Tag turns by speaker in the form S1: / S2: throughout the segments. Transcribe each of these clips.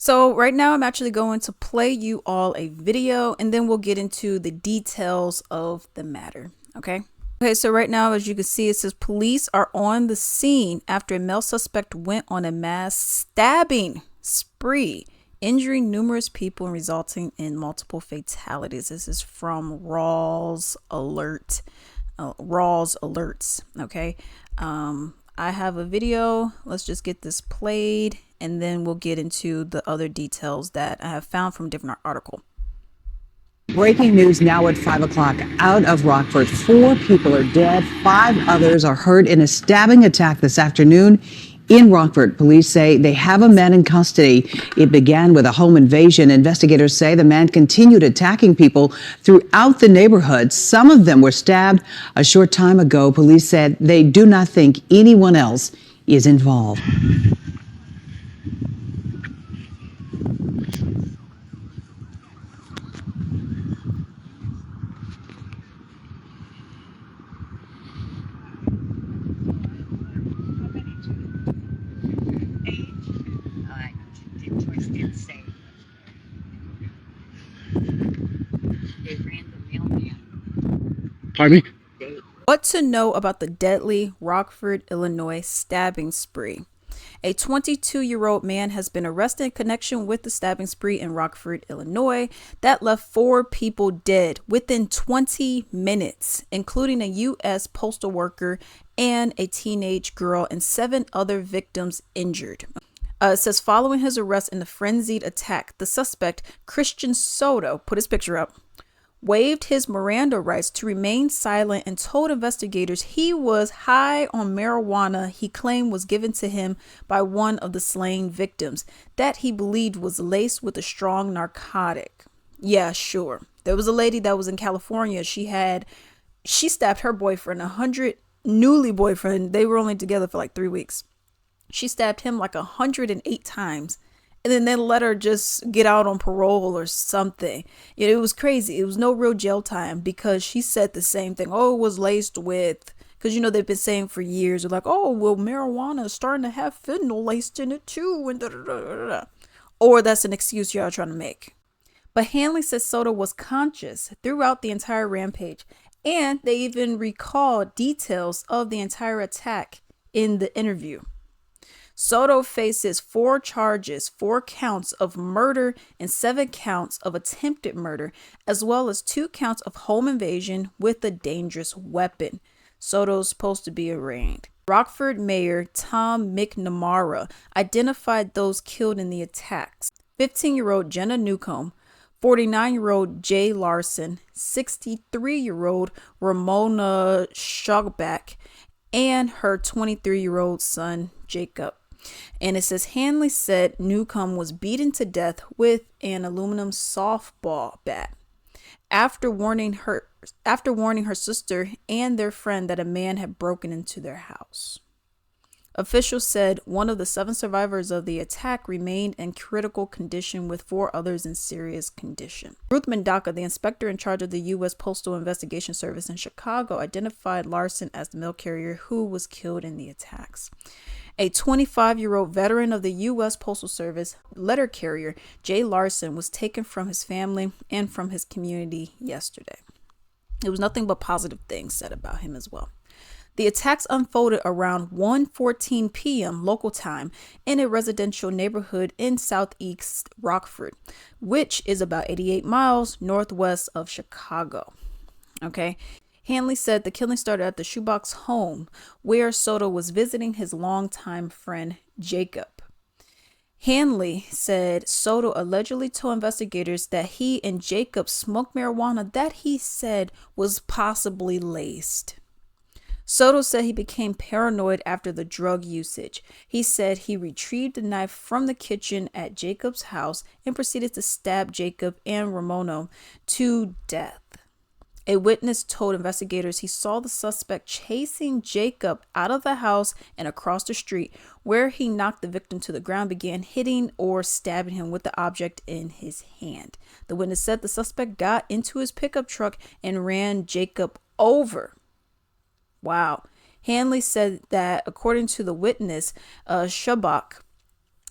S1: So right now I'm actually going to play you all a video and then we'll get into the details of the matter. Okay. Okay, so right now, as you can see, it says police are on the scene after a male suspect went on a mass stabbing spree, injuring numerous people and resulting in multiple fatalities. This is from Rawls Alerts. Okay. I have a video. Let's just get this played and then we'll get into the other details that I have found from different articles.
S2: Breaking news now at 5 o'clock out of Rockford. 4 people are dead. 5 others are hurt in a stabbing attack this afternoon in Rockford. Police say they have a man in custody. It began with a home invasion. Investigators say the man continued attacking people throughout the neighborhood. Some of them were stabbed a short time ago. Police said they do not think anyone else is involved.
S3: Pardon me?
S1: What to know about the deadly Rockford, Illinois stabbing spree. A 22-year-old man has been arrested in connection with the stabbing spree in Rockford, Illinois, that left 4 people dead within 20 minutes, including a U.S. postal worker and a teenage girl, and 7 other victims injured. It says following his arrest in the frenzied attack, the suspect, Christian Soto, put his picture up, waived his Miranda rights to remain silent and told investigators he was high on marijuana he claimed was given to him by one of the slain victims that he believed was laced with a strong narcotic. Yeah, sure. There was a lady that was in California. She stabbed her boyfriend, newly boyfriend. They were only together for like 3 weeks. She stabbed him like 108 times. And then they let her just get out on parole or something. It was crazy. It was no real jail time because she said the same thing. Oh, it was laced with, because they've been saying for years, they're like, oh, well, marijuana is starting to have fentanyl laced in it too, and da da da da da. Or that's an excuse y'all trying to make. But Hanley says Soto was conscious throughout the entire rampage, and they even recalled details of the entire attack in the interview. Soto faces 4 charges, 4 counts of murder and 7 counts of attempted murder, as well as 2 counts of home invasion with a dangerous weapon. Soto's supposed to be arraigned. Rockford Mayor Tom McNamara identified those killed in the attacks. 15-year-old Jenna Newcomb, 49-year-old Jay Larson, 63-year-old Ramona Shogback, and her 23-year-old son, Jacob. And it says Hanley said Newcomb was beaten to death with an aluminum softball bat after warning her sister and their friend that a man had broken into their house. Officials said one of the 7 survivors of the attack remained in critical condition with 4 others in serious condition. Ruth Mendaka, the inspector in charge of the U.S. Postal Investigation Service in Chicago, identified Larson as the mail carrier who was killed in the attacks. A 25-year-old veteran of the U.S. Postal Service letter carrier, Jay Larson, was taken from his family and from his community yesterday. There was nothing but positive things said about him as well. The attacks unfolded around 1:14 p.m. local time in a residential neighborhood in southeast Rockford, which is about 88 miles northwest of Chicago. Okay. Hanley said the killing started at the Shoebox home where Soto was visiting his longtime friend Jacob. Hanley said Soto allegedly told investigators that he and Jacob smoked marijuana that he said was possibly laced. Soto said he became paranoid after the drug usage. He said he retrieved the knife from the kitchen at Jacob's house and proceeded to stab Jacob and Ramona to death. A witness told investigators he saw the suspect chasing Jacob out of the house and across the street, where he knocked the victim to the ground, began hitting or stabbing him with the object in his hand. The witness said the suspect got into his pickup truck and ran Jacob over. Wow. Hanley said that according to the witness, Shubak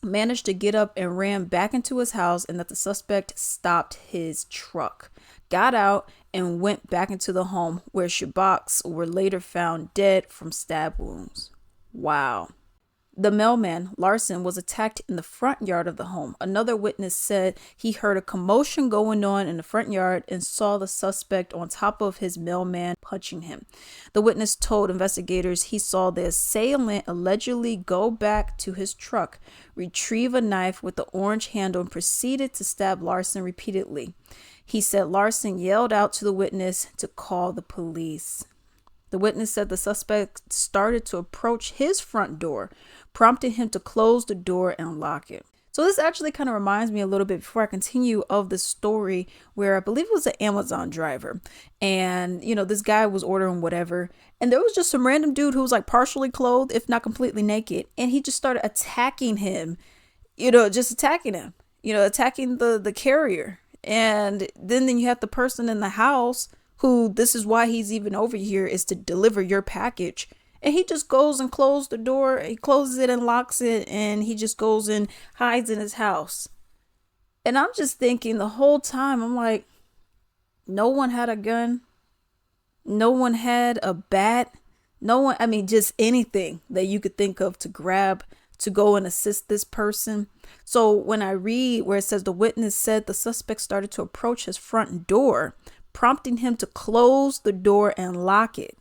S1: managed to get up and ran back into his house, and that the suspect stopped his truck, got out, and went back into the home where Shabaks were later found dead from stab wounds. Wow. The mailman, Larson, was attacked in the front yard of the home. Another witness said he heard a commotion going on in the front yard and saw the suspect on top of his mailman punching him. The witness told investigators he saw the assailant allegedly go back to his truck, retrieve a knife with the orange handle, and proceeded to stab Larson repeatedly. He said Larson yelled out to the witness to call the police. The witness said the suspect started to approach his front door, prompting him to close the door and lock it. So this actually kind of reminds me a little bit, before I continue, of the story where I believe it was an Amazon driver. And, this guy was ordering whatever. And there was just some random dude who was like partially clothed, if not completely naked. And he just started attacking him, attacking the carrier. And then you have the person in the house who, this is why he's even over here, is to deliver your package. And he just goes and closes the door. He closes it and locks it. And he just goes and hides in his house. And I'm just thinking the whole time, I'm like, no one had a gun. No one had a bat. Just anything that you could think of to grab to go and assist this person. So when I read where it says the witness said the suspect started to approach his front door, prompting him to close the door and lock it.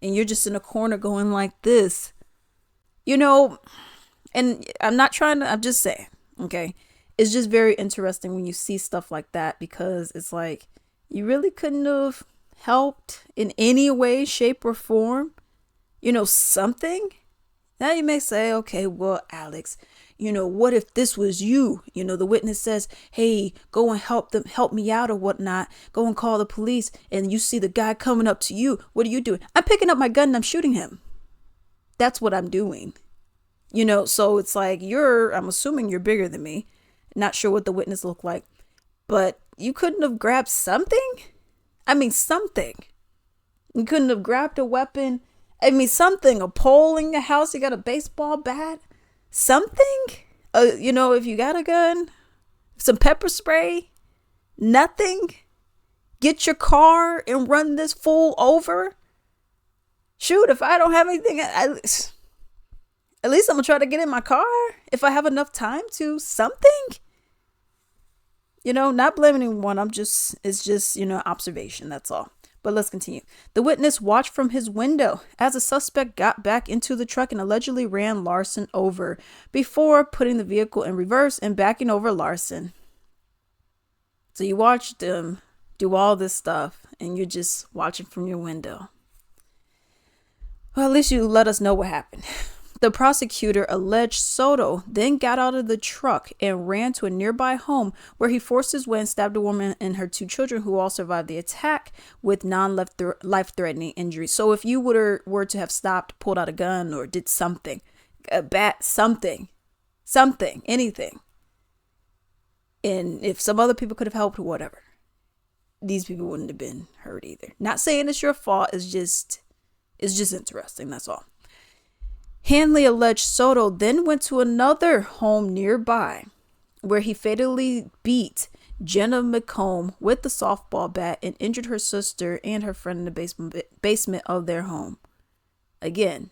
S1: And you're just in a corner going like this, and I'm just saying, okay, it's just very interesting when you see stuff like that, because it's like, you really couldn't have helped in any way, shape, or form, something. Now you may say, okay, well, Alex, what if this was you? The witness says, hey, go and help me out or whatnot. Go and call the police. And you see the guy coming up to you. What are you doing? I'm picking up my gun and I'm shooting him. That's what I'm doing. So it's like, I'm assuming you're bigger than me. Not sure what the witness looked like, but you couldn't have grabbed something. Something. You couldn't have grabbed a weapon. Something, a pole in your house. You got a baseball bat. Something, if you got a gun, some pepper spray, nothing. Get your car and run this fool over. Shoot, if I don't have anything, at least I'm gonna try to get in my car if I have enough time to. Something, not blaming anyone. It's just observation. That's all. But let's continue. The witness watched from his window as a suspect got back into the truck and allegedly ran Larson over before putting the vehicle in reverse and backing over Larson. So you watched him do all this stuff and you're just watching from your window. Well, at least you let us know what happened. The prosecutor alleged Soto then got out of the truck and ran to a nearby home where he forced his way and stabbed a woman and her 2 children who all survived the attack with non-life-threatening injuries. So if you were to have stopped, pulled out a gun, or did something, a bat, something, anything, and if some other people could have helped or whatever, these people wouldn't have been hurt either. Not saying it's your fault. It's just interesting. That's all. Hanley alleged Soto then went to another home nearby where he fatally beat Jenna McComb with the softball bat and injured her sister and her friend in the basement of their home. Again,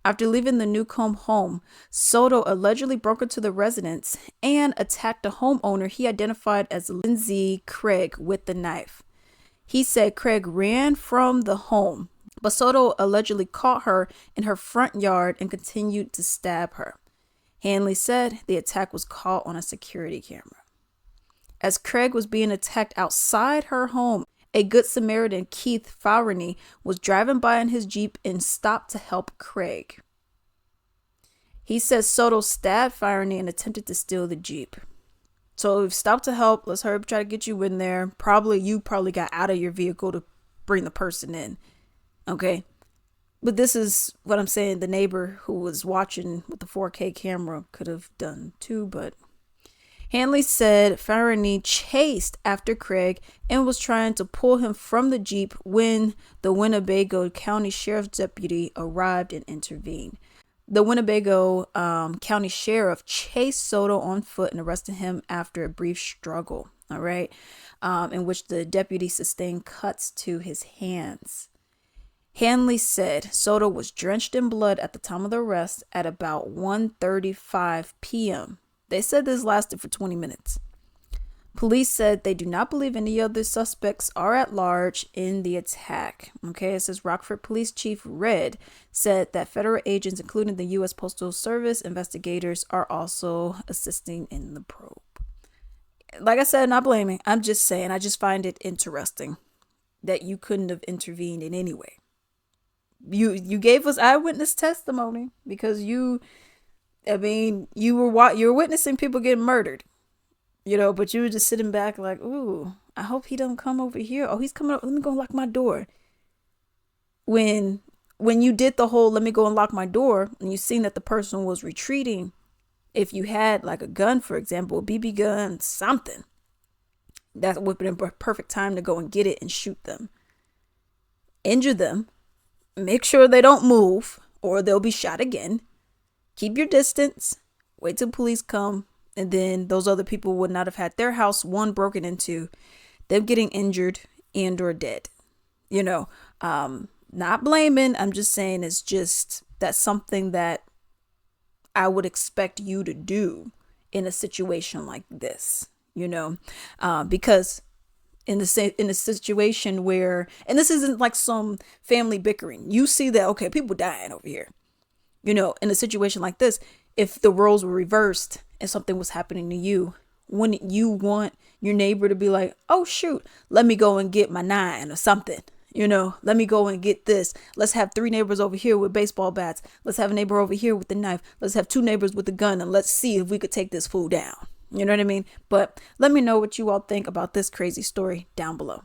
S1: after leaving the Newcomb home, Soto allegedly broke into the residence and attacked a homeowner he identified as Lindsay Craig with the knife. He said Craig ran from the home, but Soto allegedly caught her in her front yard and continued to stab her. Hanley said the attack was caught on a security camera. As Craig was being attacked outside her home, a Good Samaritan, Keith Fowerney, was driving by in his Jeep and stopped to help Craig. He says Soto stabbed Fowerney and attempted to steal the Jeep. So we've stopped to help. Let's hurry up, try to get you in there. You probably got out of your vehicle to bring the person in. Okay. But this is what I'm saying. The neighbor who was watching with the 4K camera could have done too, but Hanley said Fowerney chased after Craig and was trying to pull him from the Jeep when the Winnebago County Sheriff's deputy arrived and intervened. The Winnebago County Sheriff chased Soto on foot and arrested him after a brief struggle, all right, in which the deputy sustained cuts to his hands. Hanley said Soto was drenched in blood at the time of the arrest at about 1:35 p.m. They said this lasted for 20 minutes. Police said they do not believe any other suspects are at large in the attack. Okay, it says Rockford Police Chief Red said that federal agents, including the U.S. Postal Service investigators, are also assisting in the probe. Like I said, not blaming. I'm just saying, I just find it interesting that you couldn't have intervened in any way. You gave us eyewitness testimony because you were witnessing people getting murdered. But you were just sitting back like, ooh, I hope he don't come over here. Oh, he's coming up. Let me go and lock my door. When you did the whole, let me go and lock my door, and you seen that the person was retreating, if you had like a gun, for example, a BB gun, something, that would have been a perfect time to go and get it and shoot them. Injure them. Make sure they don't move or they'll be shot again. Keep your distance. Wait till police come. And then those other people would not have had their house, one, broken into, them getting injured and or dead. Not blaming. I'm just saying that's something that I would expect you to do in a situation like this, because in a situation where, and this isn't like some family bickering, you see that, okay, people dying over here, in a situation like this, if the roles were reversed and something was happening to you, wouldn't you want your neighbor to be like, oh shoot, let me go and get my 9 or something, let me go and get this. Let's have 3 neighbors over here with baseball bats. Let's have a neighbor over here with the knife. Let's have 2 neighbors with the gun, and let's see if we could take this fool down. You know what I mean? But let me know what you all think about this crazy story down below.